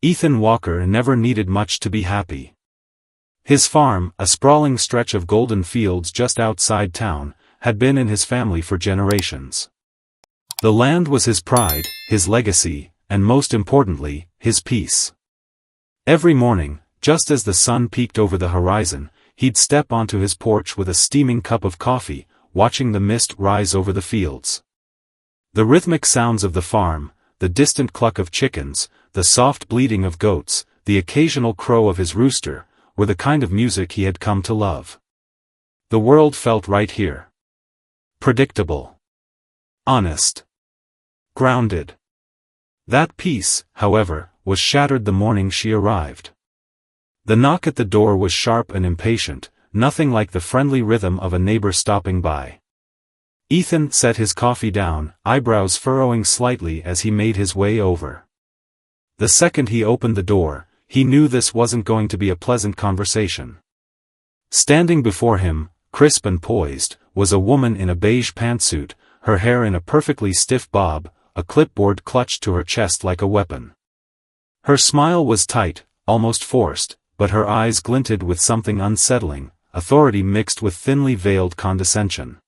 Ethan Walker never needed much to be happy. His farm, a sprawling stretch of golden fields just outside town, had been in his family for generations. The land was his pride, his legacy, and most importantly, his peace. Every morning, just as the sun peeked over the horizon, he'd step onto his porch with a steaming cup of coffee, watching the mist rise over the fields. The rhythmic sounds of the farm, the distant cluck of chickens, the soft bleating of goats, the occasional crow of his rooster, were the kind of music he had come to love. The world felt right here. Predictable. Honest. Grounded. That peace, however, was shattered the morning she arrived. The knock at the door was sharp and impatient, nothing like the friendly rhythm of a neighbor stopping by. Ethan set his coffee down, eyebrows furrowing slightly as he made his way over. The second he opened the door, he knew this wasn't going to be a pleasant conversation. Standing before him, crisp and poised, was a woman in a beige pantsuit, her hair in a perfectly stiff bob, a clipboard clutched to her chest like a weapon. Her smile was tight, almost forced, but her eyes glinted with something unsettling, authority mixed with thinly veiled condescension.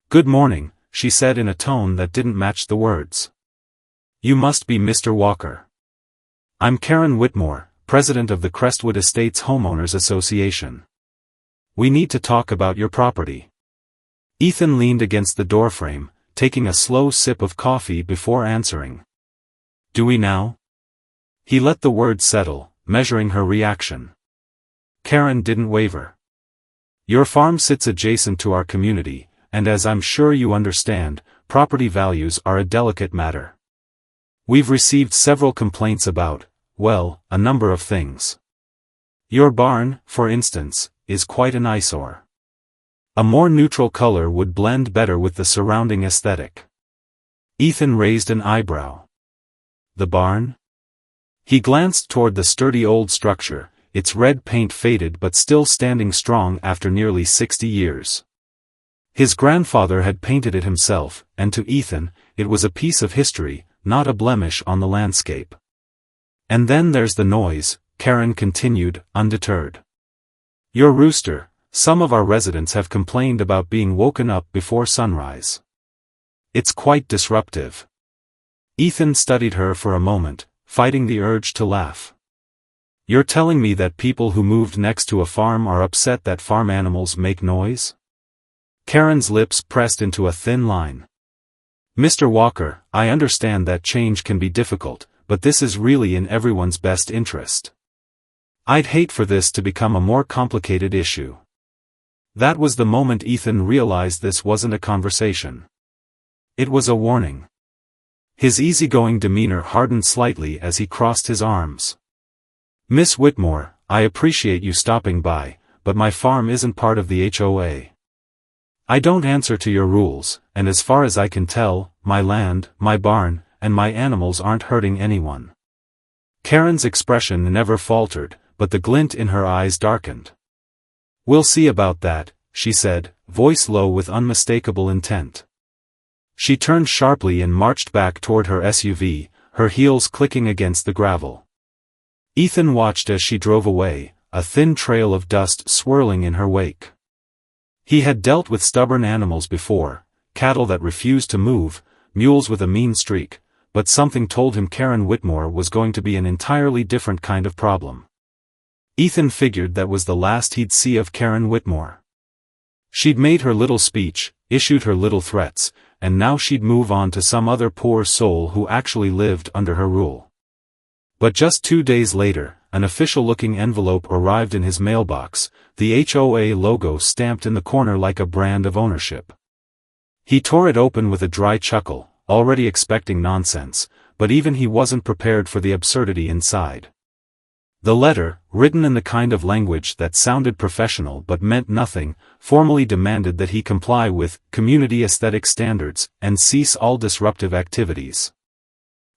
"Good morning," she said in a tone that didn't match the words. "You must be Mr. Walker. I'm Karen Whitmore, president of the Crestwood Estates Homeowners Association. We need to talk about your property." Ethan leaned against the doorframe, taking a slow sip of coffee before answering. "Do we now?" He let the words settle, measuring her reaction. Karen didn't waver. "Your farm sits adjacent to our community, and as I'm sure you understand, property values are a delicate matter. We've received several complaints about, well, a number of things. Your barn, for instance, is quite an eyesore. A more neutral color would blend better with the surrounding aesthetic." Ethan raised an eyebrow. "The barn?" He glanced toward the sturdy old structure, its red paint faded but still standing strong after nearly 60 years. His grandfather had painted it himself, and to Ethan, it was a piece of history, not a blemish on the landscape. "And then there's the noise," Karen continued, undeterred. "Your rooster, some of our residents have complained about being woken up before sunrise. It's quite disruptive." Ethan studied her for a moment, fighting the urge to laugh. "You're telling me that people who moved next to a farm are upset that farm animals make noise?" Karen's lips pressed into a thin line. "Mr. Walker, I understand that change can be difficult, but this is really in everyone's best interest. I'd hate for this to become a more complicated issue." That was the moment Ethan realized this wasn't a conversation. It was a warning. His easygoing demeanor hardened slightly as he crossed his arms. "Miss Whitmore, I appreciate you stopping by, but my farm isn't part of the HOA. I don't answer to your rules, and as far as I can tell, my land, my barn, and my animals aren't hurting anyone." Karen's expression never faltered, but the glint in her eyes darkened. "We'll see about that," she said, voice low with unmistakable intent. She turned sharply and marched back toward her SUV, her heels clicking against the gravel. Ethan watched as she drove away, a thin trail of dust swirling in her wake. He had dealt with stubborn animals before, cattle that refused to move, mules with a mean streak, but something told him Karen Whitmore was going to be an entirely different kind of problem. Ethan figured that was the last he'd see of Karen Whitmore. She'd made her little speech, issued her little threats, and now she'd move on to some other poor soul who actually lived under her rule. But just 2 days later, an official-looking envelope arrived in his mailbox, the HOA logo stamped in the corner like a brand of ownership. He tore it open with a dry chuckle, already expecting nonsense, but even he wasn't prepared for the absurdity inside. The letter, written in the kind of language that sounded professional but meant nothing, formally demanded that he comply with community aesthetic standards and cease all disruptive activities.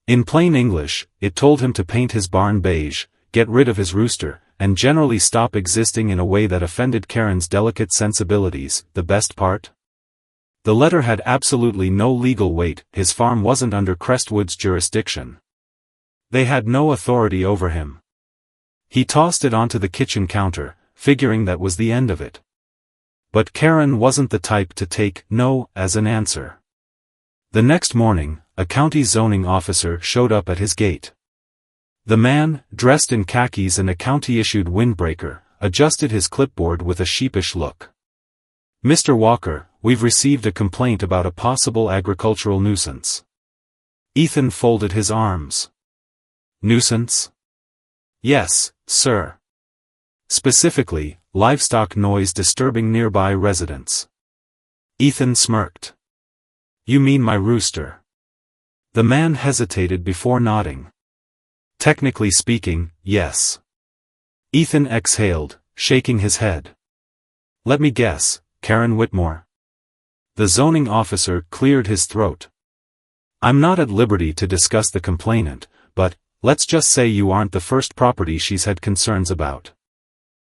In plain English, it told him to paint his barn beige, get rid of his rooster, and generally stop existing in a way that offended Karen's delicate sensibilities. The best part? The letter had absolutely no legal weight, his farm wasn't under Crestwood's jurisdiction. They had no authority over him. He tossed it onto the kitchen counter, figuring that was the end of it. But Karen wasn't the type to take no as an answer. The next morning, a county zoning officer showed up at his gate. The man, dressed in khakis and a county-issued windbreaker, adjusted his clipboard with a sheepish look. "Mr. Walker, we've received a complaint about a possible agricultural nuisance." Ethan folded his arms. "Nuisance?" "Yes, sir. Specifically, livestock noise disturbing nearby residents." Ethan smirked. "You mean my rooster?" The man hesitated before nodding. "Technically speaking, yes." Ethan exhaled, shaking his head. "Let me guess, Karen Whitmore?" The zoning officer cleared his throat. "I'm not at liberty to discuss the complainant, but, let's just say you aren't the first property she's had concerns about."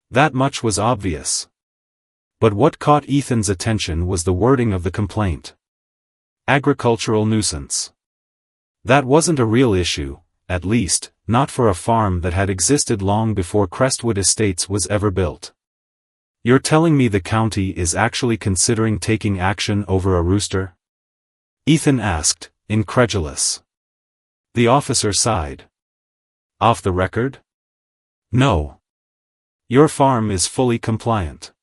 That much was obvious. But what caught Ethan's attention was the wording of the complaint. Agricultural nuisance. That wasn't a real issue, at least, not for a farm that had existed long before Crestwood Estates was ever built. "You're telling me the county is actually considering taking action over a rooster?" Ethan asked, incredulous. The officer sighed. "Off the record?" "No. Your farm is fully compliant."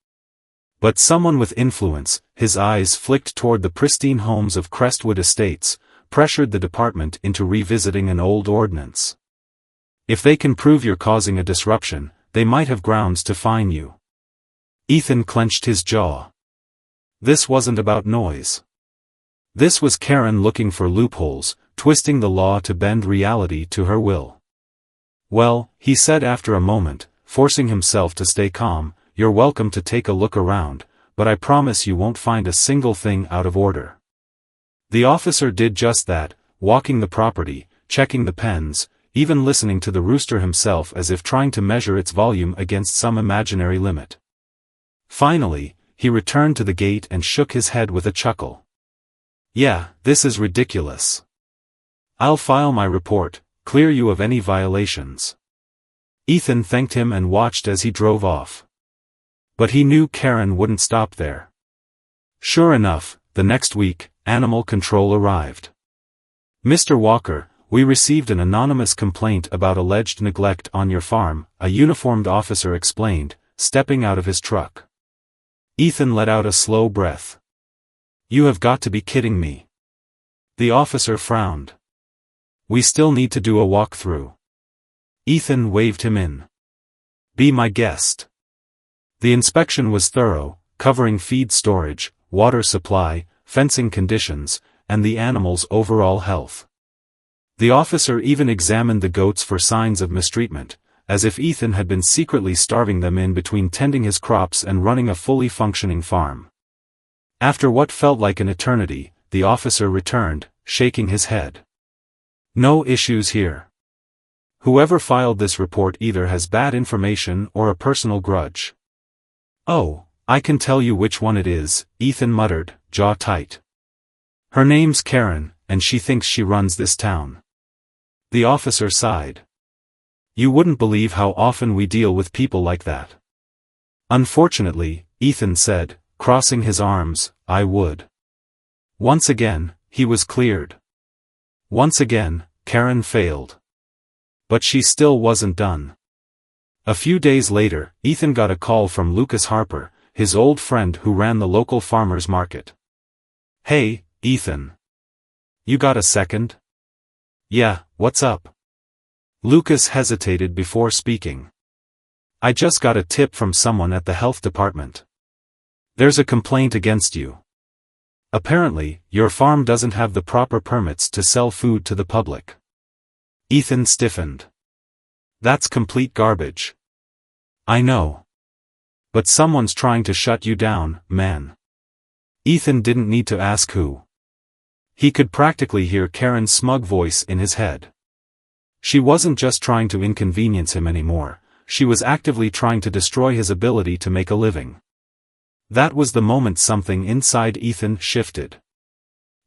But someone with influence, his eyes flicked toward the pristine homes of Crestwood Estates, pressured the department into revisiting an old ordinance. "If they can prove you're causing a disruption, they might have grounds to fine you." Ethan clenched his jaw. This wasn't about noise. This was Karen looking for loopholes, twisting the law to bend reality to her will. "Well," he said after a moment, forcing himself to stay calm, "you're welcome to take a look around, but I promise you won't find a single thing out of order." The officer did just that, walking the property, checking the pens, even listening to the rooster himself as if trying to measure its volume against some imaginary limit. Finally, he returned to the gate and shook his head with a chuckle. "Yeah, this is ridiculous. I'll file my report, clear you of any violations." Ethan thanked him and watched as he drove off. But he knew Karen wouldn't stop there. Sure enough, the next week, animal control arrived. "Mr. Walker, we received an anonymous complaint about alleged neglect on your farm," a uniformed officer explained, stepping out of his truck. Ethan let out a slow breath. "You have got to be kidding me." The officer frowned. "We still need to do a walkthrough." Ethan waved him in. "Be my guest." The inspection was thorough, covering feed storage, water supply, fencing conditions, and the animal's overall health. The officer even examined the goats for signs of mistreatment, as if Ethan had been secretly starving them in between tending his crops and running a fully functioning farm. After what felt like an eternity, the officer returned, shaking his head. "No issues here. Whoever filed this report either has bad information or a personal grudge." "Oh, I can tell you which one it is," Ethan muttered, jaw tight. "Her name's Karen, and she thinks she runs this town." The officer sighed. "You wouldn't believe how often we deal with people like that." "Unfortunately," Ethan said, crossing his arms, "I would." Once again, he was cleared. Once again, Karen failed. But she still wasn't done. A few days later, Ethan got a call from Lucas Harper, his old friend who ran the local farmers market. "Hey, Ethan. You got a second?" "Yeah, what's up?" Lucas hesitated before speaking. "I just got a tip from someone at the health department. There's a complaint against you. Apparently, your farm doesn't have the proper permits to sell food to the public." Ethan stiffened. "That's complete garbage." "I know. But someone's trying to shut you down, man." Ethan didn't need to ask who. He could practically hear Karen's smug voice in his head. She wasn't just trying to inconvenience him anymore, she was actively trying to destroy his ability to make a living. That was the moment something inside Ethan shifted.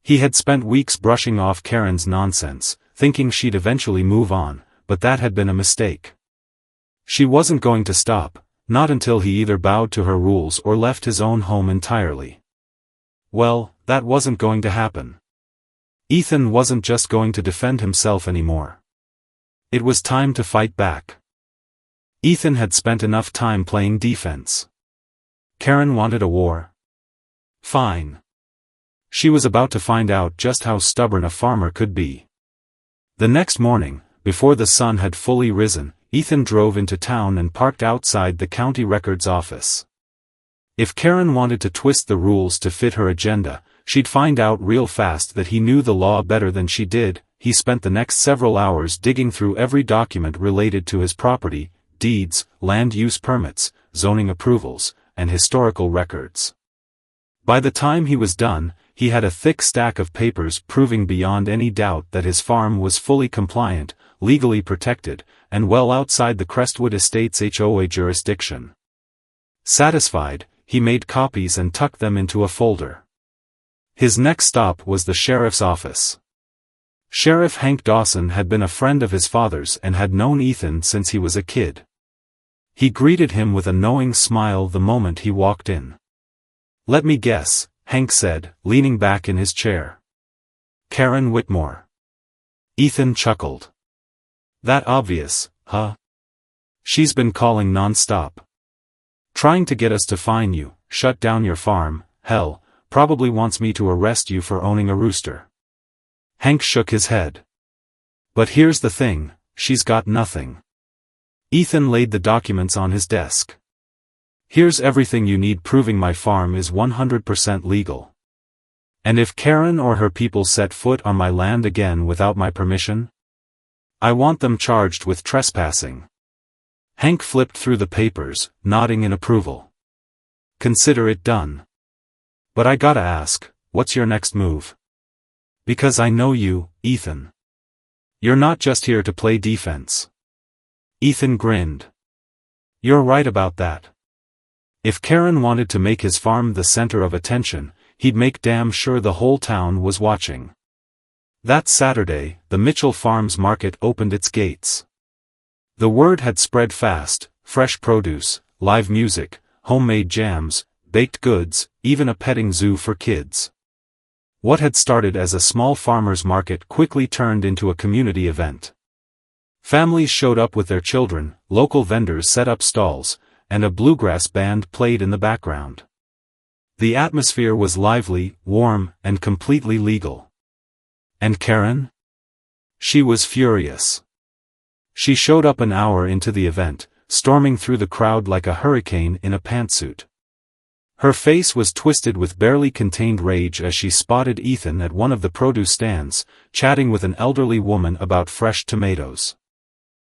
He had spent weeks brushing off Karen's nonsense, thinking she'd eventually move on, but that had been a mistake. She wasn't going to stop, not until he either bowed to her rules or left his own home entirely. Well, that wasn't going to happen. Ethan wasn't just going to defend himself anymore. It was time to fight back. Ethan had spent enough time playing defense. Karen wanted a war. Fine. She was about to find out just how stubborn a farmer could be. The next morning, before the sun had fully risen, Ethan drove into town and parked outside the county records office. If Karen wanted to twist the rules to fit her agenda, she'd find out real fast that he knew the law better than she did. He spent the next several hours digging through every document related to his property, deeds, land use permits, zoning approvals, and historical records. By the time he was done, he had a thick stack of papers proving beyond any doubt that his farm was fully compliant, legally protected, and well outside the Crestwood Estates HOA jurisdiction. Satisfied, he made copies and tucked them into a folder. His next stop was the sheriff's office. Sheriff Hank Dawson had been a friend of his father's and had known Ethan since he was a kid. He greeted him with a knowing smile the moment he walked in. "Let me guess," Hank said, leaning back in his chair. "Karen Whitmore." Ethan chuckled. "That obvious, huh? She's been calling non-stop. Trying to get us to fine you, shut down your farm, hell, probably wants me to arrest you for owning a rooster." Hank shook his head. "But here's the thing, she's got nothing." Ethan laid the documents on his desk. "Here's everything you need proving my farm is 100% legal. And if Karen or her people set foot on my land again without my permission, I want them charged with trespassing." Hank flipped through the papers, nodding in approval. "Consider it done. But I gotta ask, what's your next move? Because I know you, Ethan. You're not just here to play defense." Ethan grinned. "You're right about that. If Karen wanted to make his farm the center of attention, he'd make damn sure the whole town was watching." That Saturday, the Mitchell Farms Market opened its gates. The word had spread fast: fresh produce, live music, homemade jams, baked goods, even a petting zoo for kids. What had started as a small farmers market quickly turned into a community event. Families showed up with their children, local vendors set up stalls, and a bluegrass band played in the background. The atmosphere was lively, warm, and completely legal. And Karen? She was furious. She showed up an hour into the event, storming through the crowd like a hurricane in a pantsuit. Her face was twisted with barely contained rage as she spotted Ethan at one of the produce stands, chatting with an elderly woman about fresh tomatoes.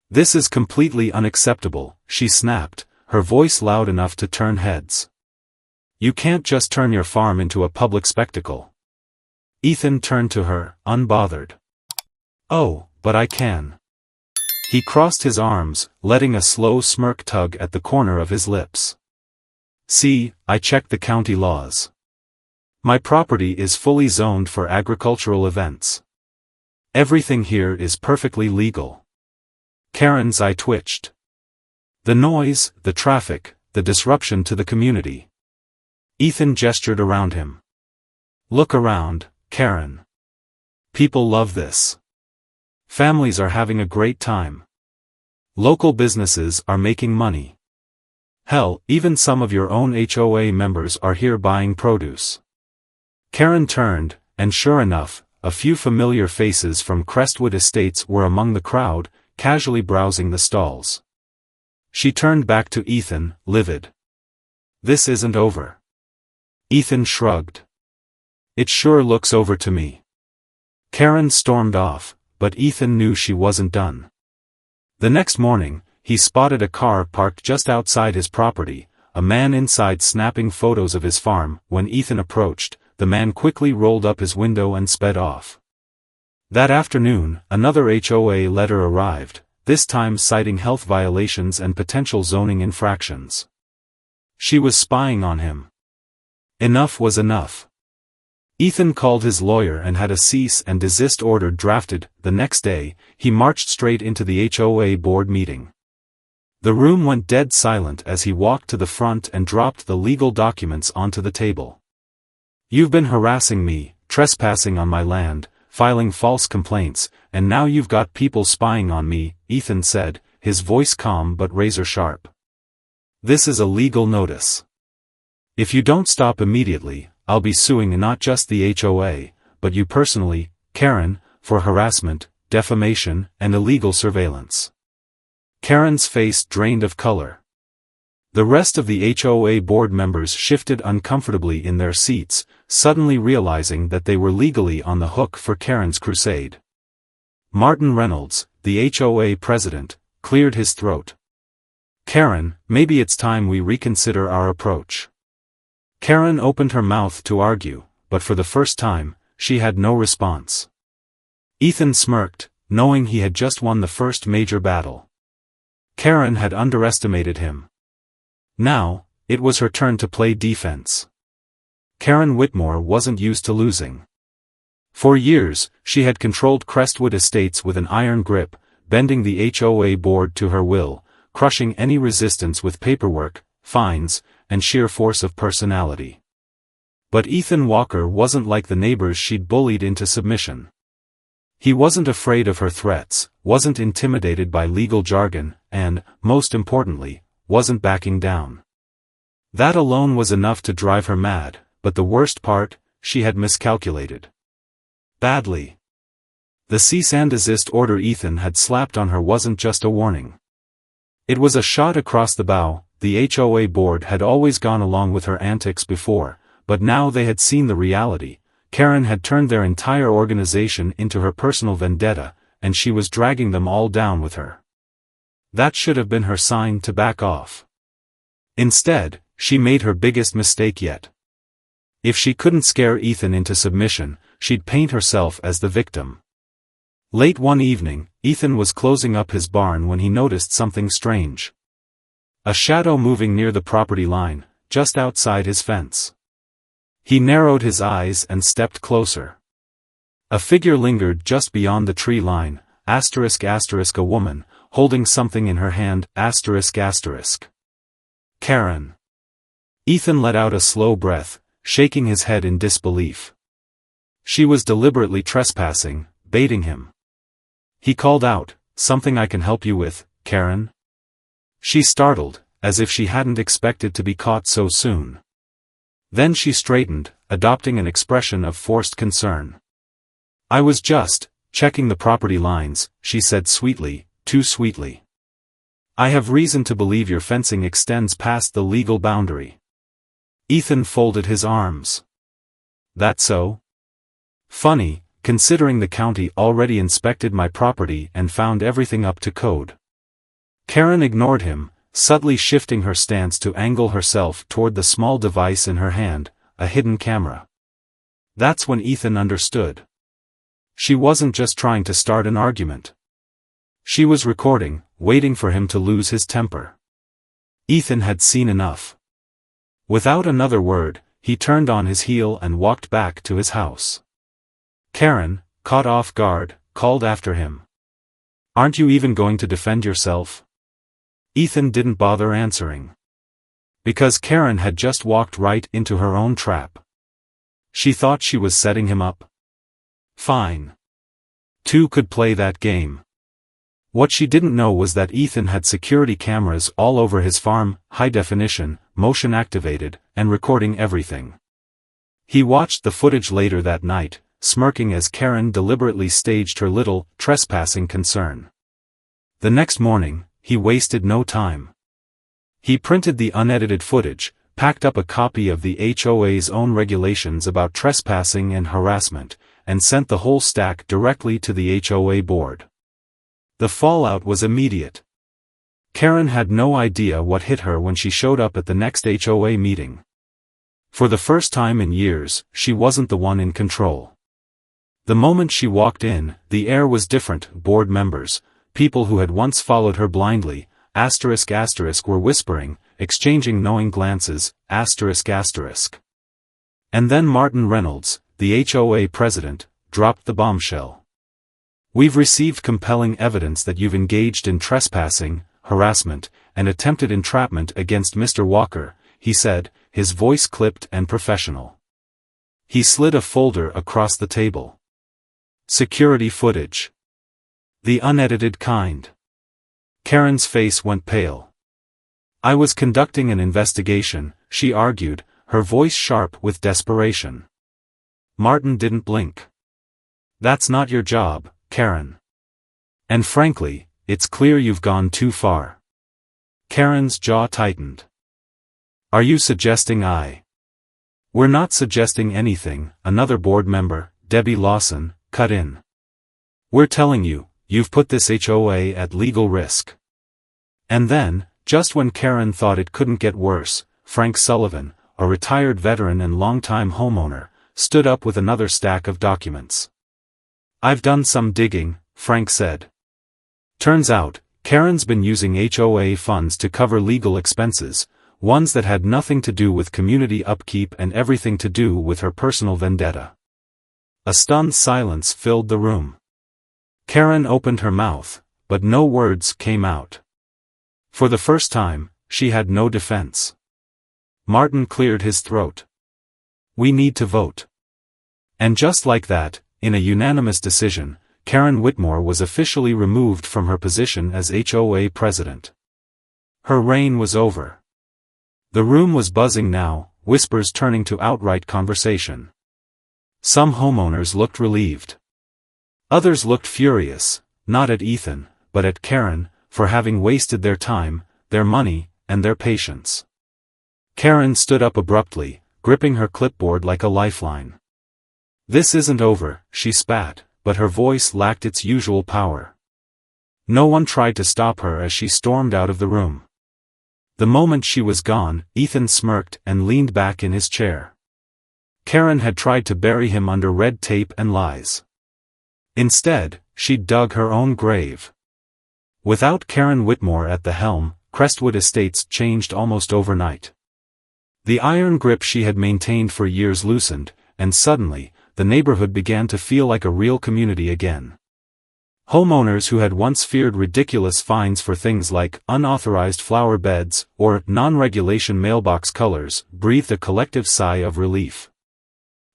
"This is completely unacceptable," she snapped, her voice loud enough to turn heads. "You can't just turn your farm into a public spectacle." Ethan turned to her, unbothered. "Oh, but I can." He crossed his arms, letting a slow smirk tug at the corner of his lips. "See, I checked the county laws. My property is fully zoned for agricultural events. Everything here is perfectly legal." Karen's eye twitched. The noise, the traffic, the disruption to the community. Ethan gestured around him. "Look around, Karen. People love this. Families are having a great time. Local businesses are making money. Hell, even some of your own HOA members are here buying produce." Karen turned, and sure enough, a few familiar faces from Crestwood Estates were among the crowd, casually browsing the stalls. She turned back to Ethan, livid. "This isn't over." Ethan shrugged. "It sure looks over to me." Karen stormed off, but Ethan knew she wasn't done. The next morning, he spotted a car parked just outside his property, a man inside snapping photos of his farm. When Ethan approached, the man quickly rolled up his window and sped off. That afternoon, another HOA letter arrived, this time citing health violations and potential zoning infractions. She was spying on him. Enough was enough. Ethan called his lawyer and had a cease and desist order drafted. The next day, he marched straight into the HOA board meeting. The room went dead silent as he walked to the front and dropped the legal documents onto the table. "You've been harassing me, trespassing on my land, filing false complaints, and now you've got people spying on me," Ethan said, his voice calm but razor-sharp. "This is a legal notice. If you don't stop immediately, I'll be suing not just the HOA, but you personally, Karen, for harassment, defamation, and illegal surveillance." Karen's face drained of color. The rest of the HOA board members shifted uncomfortably in their seats, suddenly realizing that they were legally on the hook for Karen's crusade. Martin Reynolds, the HOA president, cleared his throat. "Karen, maybe it's time we reconsider our approach." Karen opened her mouth to argue, but for the first time, she had no response. Ethan smirked, knowing he had just won the first major battle. Karen had underestimated him. Now, it was her turn to play defense. Karen Whitmore wasn't used to losing. For years, she had controlled Crestwood Estates with an iron grip, bending the HOA board to her will, crushing any resistance with paperwork, fines, and sheer force of personality. But Ethan Walker wasn't like the neighbors she'd bullied into submission. He wasn't afraid of her threats, wasn't intimidated by legal jargon, and, most importantly, wasn't backing down. That alone was enough to drive her mad, but the worst part, she had miscalculated. Badly. The cease and desist order Ethan had slapped on her wasn't just a warning. It was a shot across the bow. The HOA board had always gone along with her antics before, but now they had seen the reality. Karen had turned their entire organization into her personal vendetta, and she was dragging them all down with her. That should have been her sign to back off. Instead, she made her biggest mistake yet. If she couldn't scare Ethan into submission, she'd paint herself as the victim. Late one evening, Ethan was closing up his barn when he noticed something strange. A shadow moving near the property line, just outside his fence. He narrowed his eyes and stepped closer. A figure lingered just beyond the tree line, ***, a woman, holding something in her hand, ***. Karen. Ethan let out a slow breath, shaking his head in disbelief. She was deliberately trespassing, baiting him. He called out, "Something I can help you with, Karen?" She startled, as if she hadn't expected to be caught so soon. Then she straightened, adopting an expression of forced concern. "I was just checking the property lines," she said sweetly, too sweetly. "I have reason to believe your fencing extends past the legal boundary." Ethan folded his arms. "That so? Funny, considering the county already inspected my property and found everything up to code." Karen ignored him, subtly shifting her stance to angle herself toward the small device in her hand, a hidden camera. That's when Ethan understood. She wasn't just trying to start an argument. She was recording, waiting for him to lose his temper. Ethan had seen enough. Without another word, he turned on his heel and walked back to his house. Karen, caught off guard, called after him. "Aren't you even going to defend yourself?" Ethan didn't bother answering. Because Karen had just walked right into her own trap. She thought she was setting him up. Fine. Two could play that game. What she didn't know was that Ethan had security cameras all over his farm, high definition, motion activated, and recording everything. He watched the footage later that night, smirking as Karen deliberately staged her little, trespassing concern. The next morning, he wasted no time. He printed the unedited footage, packed up a copy of the HOA's own regulations about trespassing and harassment, and sent the whole stack directly to the HOA board. The fallout was immediate. Karen had no idea what hit her when she showed up at the next HOA meeting. For the first time in years, she wasn't the one in control. The moment she walked in, the air was different. Board members, people who had once followed her blindly, ***, were whispering, exchanging knowing glances, ***. And then Martin Reynolds, the HOA president, dropped the bombshell. "We've received compelling evidence that you've engaged in trespassing, harassment, and attempted entrapment against Mr. Walker," he said, his voice clipped and professional. He slid a folder across the table. "Security footage. The unedited kind." Karen's face went pale. "I was conducting an investigation," she argued, her voice sharp with desperation. Martin didn't blink. "That's not your job, Karen. And frankly, it's clear you've gone too far." Karen's jaw tightened. "Are you suggesting We're not suggesting anything," another board member, Debbie Lawson, cut in. "We're telling you, you've put this HOA at legal risk." And then, just when Karen thought it couldn't get worse, Frank Sullivan, a retired veteran and longtime homeowner, stood up with another stack of documents. "I've done some digging," Frank said. "Turns out, Karen's been using HOA funds to cover legal expenses, ones that had nothing to do with community upkeep and everything to do with her personal vendetta." A stunned silence filled the room. Karen opened her mouth, but no words came out. For the first time, she had no defense. Martin cleared his throat. "We need to vote." And just like that, in a unanimous decision, Karen Whitmore was officially removed from her position as HOA president. Her reign was over. The room was buzzing now, whispers turning to outright conversation. Some homeowners looked relieved. Others looked furious, not at Ethan, but at Karen, for having wasted their time, their money, and their patience. Karen stood up abruptly, gripping her clipboard like a lifeline. "This isn't over," she spat, but her voice lacked its usual power. No one tried to stop her as she stormed out of the room. The moment she was gone, Ethan smirked and leaned back in his chair. Karen had tried to bury him under red tape and lies. Instead, she'd dug her own grave. Without Karen Whitmore at the helm, Crestwood Estates changed almost overnight. The iron grip she had maintained for years loosened, and suddenly, the neighborhood began to feel like a real community again. Homeowners who had once feared ridiculous fines for things like unauthorized flower beds or non-regulation mailbox colors breathed a collective sigh of relief.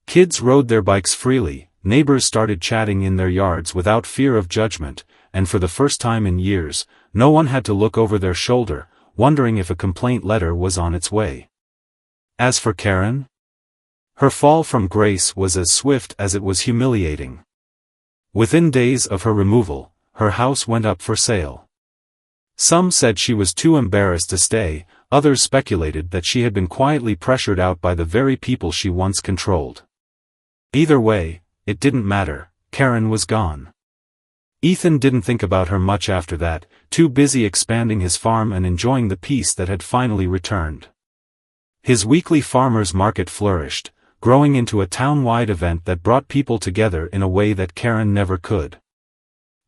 Kids rode their bikes freely, neighbors started chatting in their yards without fear of judgment, and for the first time in years, no one had to look over their shoulder, wondering if a complaint letter was on its way. As for Karen, her fall from grace was as swift as it was humiliating. Within days of her removal, her house went up for sale. Some said she was too embarrassed to stay, others speculated that she had been quietly pressured out by the very people she once controlled. Either way, it didn't matter, Karen was gone. Ethan didn't think about her much after that, too busy expanding his farm and enjoying the peace that had finally returned. His weekly farmers' market flourished, growing into a town-wide event that brought people together in a way that Karen never could.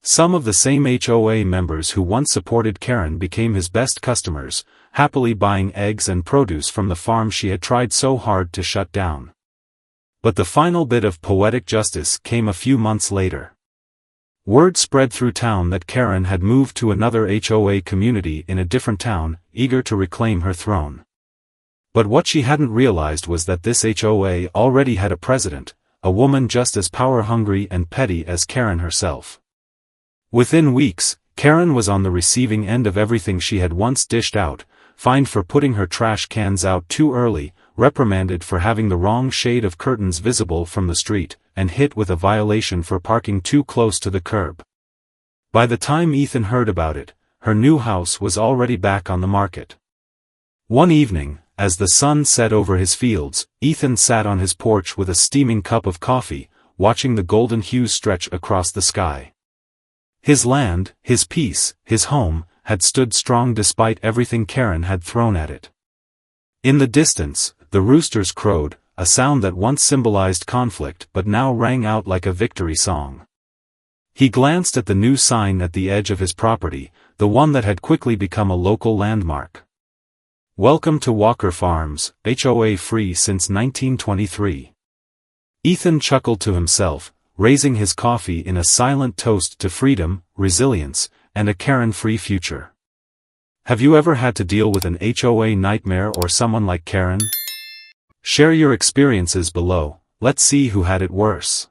Some of the same HOA members who once supported Karen became his best customers, happily buying eggs and produce from the farm she had tried so hard to shut down. But the final bit of poetic justice came a few months later. Word spread through town that Karen had moved to another HOA community in a different town, eager to reclaim her throne. But what she hadn't realized was that this HOA already had a president, a woman just as power-hungry and petty as Karen herself. Within weeks, Karen was on the receiving end of everything she had once dished out, fined for putting her trash cans out too early, reprimanded for having the wrong shade of curtains visible from the street, and hit with a violation for parking too close to the curb. By the time Ethan heard about it, her new house was already back on the market. One evening, as the sun set over his fields, Ethan sat on his porch with a steaming cup of coffee, watching the golden hues stretch across the sky. His land, his peace, his home, had stood strong despite everything Karen had thrown at it. In the distance, the roosters crowed, a sound that once symbolized conflict but now rang out like a victory song. He glanced at the new sign at the edge of his property, the one that had quickly become a local landmark. "Welcome to Walker Farms, HOA free since 1923. Ethan chuckled to himself, raising his coffee in a silent toast to freedom, resilience, and a Karen-free future. Have you ever had to deal with an HOA nightmare or someone like Karen? Share your experiences below, let's see who had it worse.